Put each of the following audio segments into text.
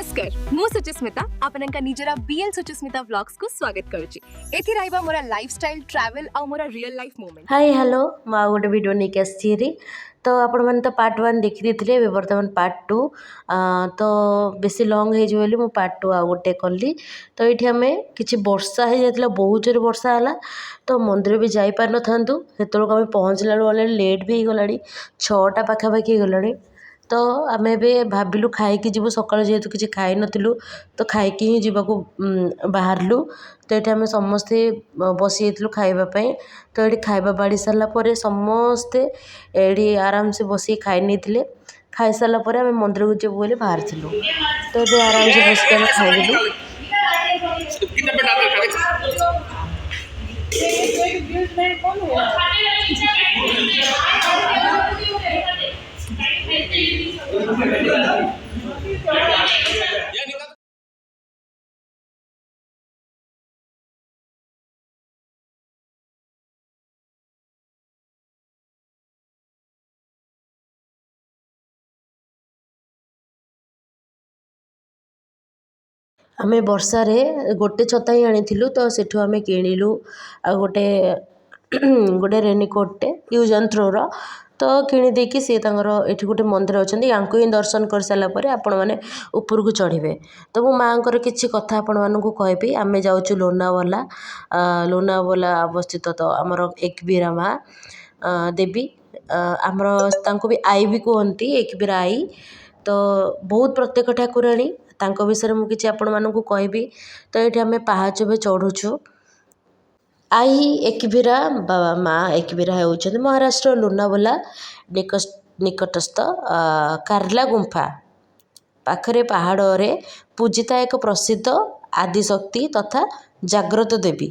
नमस्कार मु Suchismita आपनका निजरा BL Suchismita vlogs को स्वागत करूची एथि रहबा मोरा लाइफस्टाइल ट्रैवल और मोरा real life moment. Hi hello मैं गोटे वीडियो नहीं आसी तो आपण मैंने तो पार्ट 1 देखी थे बर्तमान पार्ट 2 तो बेसी लंग हो पार्ट 2 आ गोटे कली। तो ये आम कि वर्षा हो जाता बहुत जोर वर्षा है तो मंदिर भी जापार न था से आम पहुँचला अलरेडी लेट भी हो गला 6टा पाखापाखि गला। तो आम भाविलु खाई जीवु सकाल जेहेतु किसी खाई नथिलु तो खाई ही जीवाकू बाहरलु। तो ये आम समस्ते बसी जाइलु खावाई तो ये खाଇବା बाड़ी सारापर समस्ते ये आराम से बस खाई नहीं खाई सारापर आम मंदिर को जीवु बोली बाहर तो ये आराम से बस आम खाइलु। आम वर्षार गोटे छता ही आनी तो सेठू आम किणिलु आ गोटे गोटे रेनिकोटे यूज एंड थ्रोर तो किणीदेकी सी ये गोटे मंदिर अच्छा यहाँ ही दर्शन कर सारापर आपण मैंने ऊपर को चढ़े। तो मो माँ किसी कथा आपण मानू कहबी आम जाऊँ लोनावाला लोनावाला अवस्थित तो आमर एकबीरा माँ देवी आमर भी आई भी कहती एकबीरा आई तो बहुत प्रत्येक ठाकुराणी तांको विषय मुझे किसी आपण मानू कहबी। तो ये आम पाहाच भी चढ़ुछु। आई एकबीरा बाबा माँ एकबीरा होउछन्ति महाराष्ट्र लोनावाला निकटस्थ कार्ला गुंफा पाखरे पहाड़ पूजिता एक प्रसिद्ध आदिशक्ति तथा जाग्रत देवी।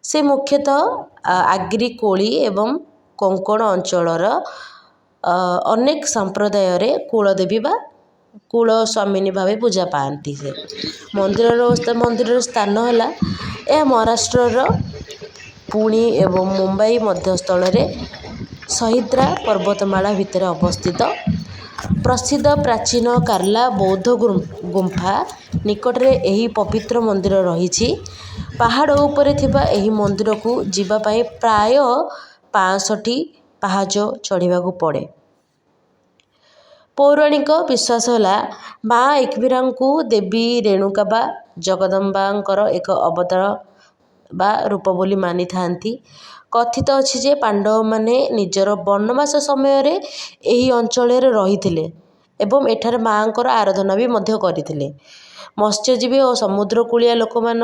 से मुख्यतः आग्री कोली एवं कोंकण अंचलर अनेक संप्रदाय कुलदेवी बा कुल स्वामिनी भाव पूजा पाती से मंदिर स्थान है महाराष्ट्र पुणे एवं मुंबई मध्यस्थल सहिद्रा पर्वतमाला भितर अवस्थित प्रसिद्ध प्राचीन कार्ला बौद्ध गुंफा निकटरे यही पवित्र मंदिर रही। पहाड़ उपरे थिबा एही मंदिर को जीवापाई प्राय 65 पहाच चढ़ा पड़े। पौराणिक विश्वास है माँ एकबीरा को देवी रेणुका बा जगदम्बांकर एक अवतार बा रूप बोली मानी थांती। कथित अच्छी जे पांडव माने निजर वनवास समय यही अंचल रही एवं एठार माँकर आराधना भी मध्य करथिले। मत्स्यजीवी और समुद्रकूलिया लोक मान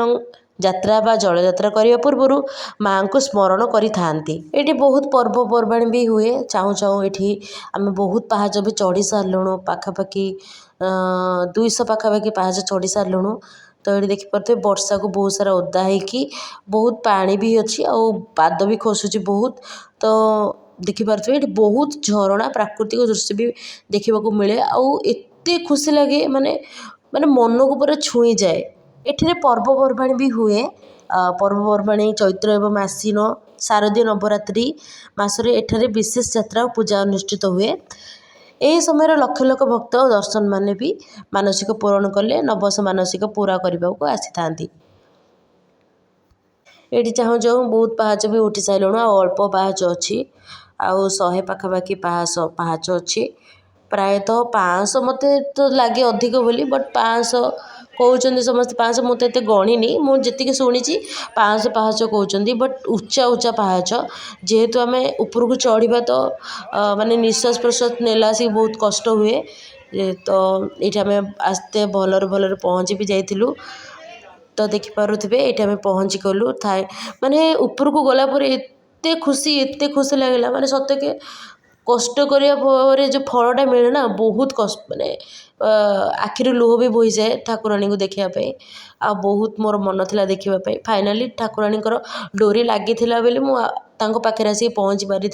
यात्रा बा जल यात्रा करने पूर्व माँ को स्मरण करी थांती। एठी बहुत पर्वपर्वाणी भी हुए चाहू चाहू ये आम बहुत पहाच भी चढ़ी सारूँ पाखापाखि 200 पाखापाखि पहाच चढ़ी सारूँ। तो ये देखिपे वर्षा को बहुत सारा ओदा होगी बहुत पानी भी अच्छी आ पाद भी खसुची बहुत। तो देखिपे ये बहुत झरणा प्राकृतिक दृश्य भी देखा मिले आते खुशी लगे माने माने मन को पूरा छुई जाए। एठे पर्वपर्वाणी भी हुए पर्वपर्वाणी चैत्र एवं आश्विन शारदीय नवरात्रि मासरे एठारे विशेष यात्रा और पूजा अनुष्ठित हुए। यही समय लक्ष लक्ष भक्त दर्शन माने भी मानसिक पूरण कले नवस मानसिक पूरा करने को आसी था। ये चाहू चाहू बहुत पहाच भी उठी सारूँ अल्प पहाच अच्छी आउ 100 पाखापाखि पहाच अच्छी प्रायतः 500 मत तो लगे अधिक बोली बट 500 कहते समस्त 500 मुझे एत गणिनी मुझे शुणी 500 पहाच कहते बट उच्चा उच्चा पहाच जेहेतु आम ऊपर को चढ़ा तो माने निश्वास प्रश्वास नेला से बहुत कष्ट हुए। तो ये आम आस्ते भलर भलर पहुँची भी जाइलु। तो देखिपे ये आम पहुँची गलु थाए माने ऊपर को गलापर एते खुशी लगला माने सत के कष्ट करने जो फलटा मिले ना बहुत कष्ट माने आखिर लुह भी बोही जाए ठाकुराणी को देखापी आ बहुत मोर मन था देखापी। फाइनाली ठाकुराणी डोरी लगी पाखे आसिक पहुँची पारी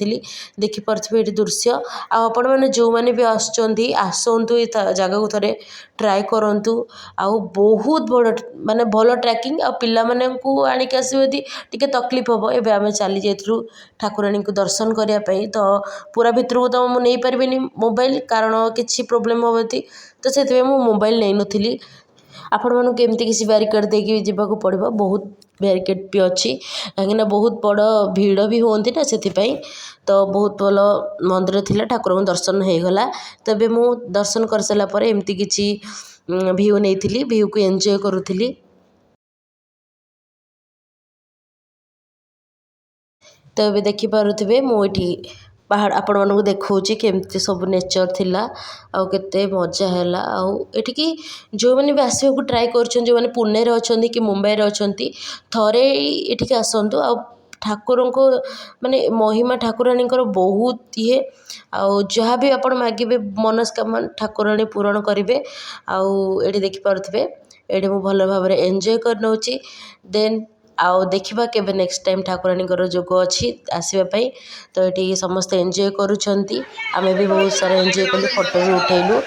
देखिपे ये दृश्य आपण मैंने जो मैंने भी आसतु जगह को थे ट्राए करूँ आ बहुत बड़ माने भल ट्रैकिंग आ पिला माने आणिक आसदी टी तकलीफ हम एवं आम चली जाइलु ठाकुराणी को दर्शन करने। तो पूरा भितर को तो मुझे नहीं पारि मोबाइल कारण किसी प्रोब्लेम हम तो से मु मोबाइल नहीं नथिली आपण मानक केमती किसी बैरिकेड देकी जीवाक पड़ो बहुत बैरिकेड भी अच्छी कहीं बहुत बड़ भीड़ भी होती ना से तो बहुत भल मंदिर थिला ठाकुर को दर्शन हो गला तबे मु दर्शन कर सारा पर एमती किसी भ्यू नहीं भ्यू को एंजॉय करूली तो ये देखिपे मुझे पहाड़ आपण मानक देखा केमती सब नेचर थिला आउ केते मजा है आउठी जो मैंने भी आसवाक ट्राए कर जो मैंने पुणे रे अच्छा कि मुंबई रे अच्छा थरे ये आसतु आ ठाकुर को माने महिमा ठाकुराणी बहुत ये आउ जहाँ भी आपण मागिबे मनस्कामना ठाकुराणी पूरण करेंगे आउ ये देखिपे ये मुझे भल भाव एंजॉय कर नौची देन आउ देखा केबे नेक्स्ट टाइम ठाकुराणी जोग अच्छी आसवाई तो ये समस्ते एंजॉय करुँच आमे भी बहुत सारा एंजॉय कलु फोटो भी उठेलु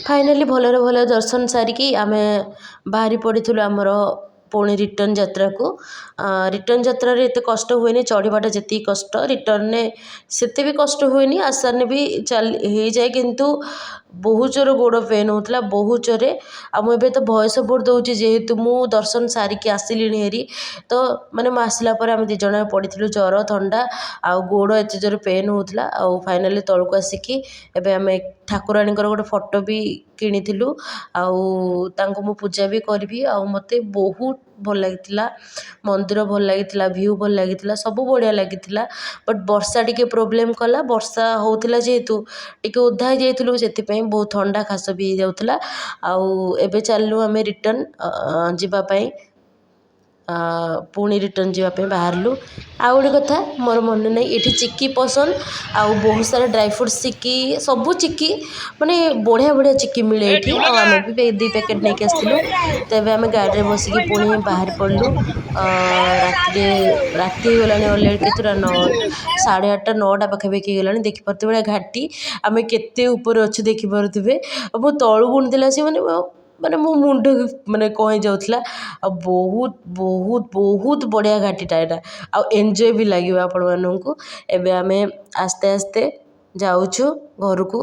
फाइनाली भलरे भल दर्शन सारिकी आमे बाहरी पड़ू आमर पुणी रिटर्न यात्रा को रिटर्न यात्रा रे एते कष्ट हुए चढ़ाटा जी कष्ट रिटर्न से भी कष्ट हुए आसार भी चल हो जाए किंतु बहुत जोर गोड़ पेन होता बहुत जोरे आबे तो भयस बोर्ड दूसरी जेहेतु मु दर्शन सारिकी आसिली हेरी तो माने आसला आम दिज पड़ी जर थंडा आउ गोड़ एत जोर पेन होता आउ फाइनाली तौक आसिकी एबे आम ठाकुराणी गोटे फोटो भी किणिलु आउ मु पूजा भी करी आउ मते बहुत भल लगी मंदिर भल लगी भ्यू भल लगी सब बढ़िया लगी बट वर्षा टी प्रोब्लेम कला वर्षा होता जेहेतु टी ओधा जाइलु से बहुत ठंडा खास भी हो जाऊला आउ एबे चलू आम रिटर्न जीवाई पुणी रिटर्न जावाई बाहरलु आउ गोटे कथा मोर मन नहीं ये चिक्की पसंद आउ बहुत सारा ड्राई फ्रुट्स चिक्की सबू चिक्की माने बढ़िया बढ़िया चिक्की मिले ये आम भी 2 पैकेट नहीं आसलु तेज आम गाड़ी में बसिकी पुणी बाहर पड़लु राति गलानी अलरेडी केतटा 8:30 9टा पाखापाखि गलानी देखिपे घाटी आम केते ऊपर अच्छे देखिपे मो तलू गुणुला सी माने मो मुंड माने कहीं जाऊला बहुत बहुत बहुत बढ़िया घाटीटा यहाँ आउ एंजॉय भी लगे आपण मानू एबे आमे आस्ते आस्ते जाऊँ घर को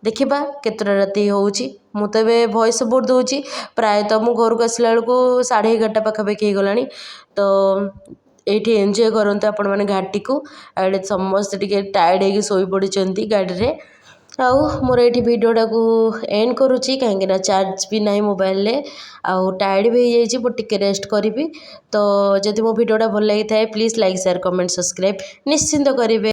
देखा केतटा राति होची मु तो ए भॉइस बोर्ड दूची प्रायतः मु घर को आसला बेलू 11:30 पाखापाखि गलानी तो ये एंजॉय करते आपण मैंने घाटी को आड़े समस्त टे टायर्ड होगी शोई पड़ी गाड़ी रे आउ मोर ये भिडियोटा को एंड करुँची कहीं चार्ज भी ना मोबाइल रे आउ टायर्ड भी हो जाइए बट टिके रेस्ट करी तो जब मो भिडियोटा भल लगी था please like share comment subscribe निश्चिंत करेंगे।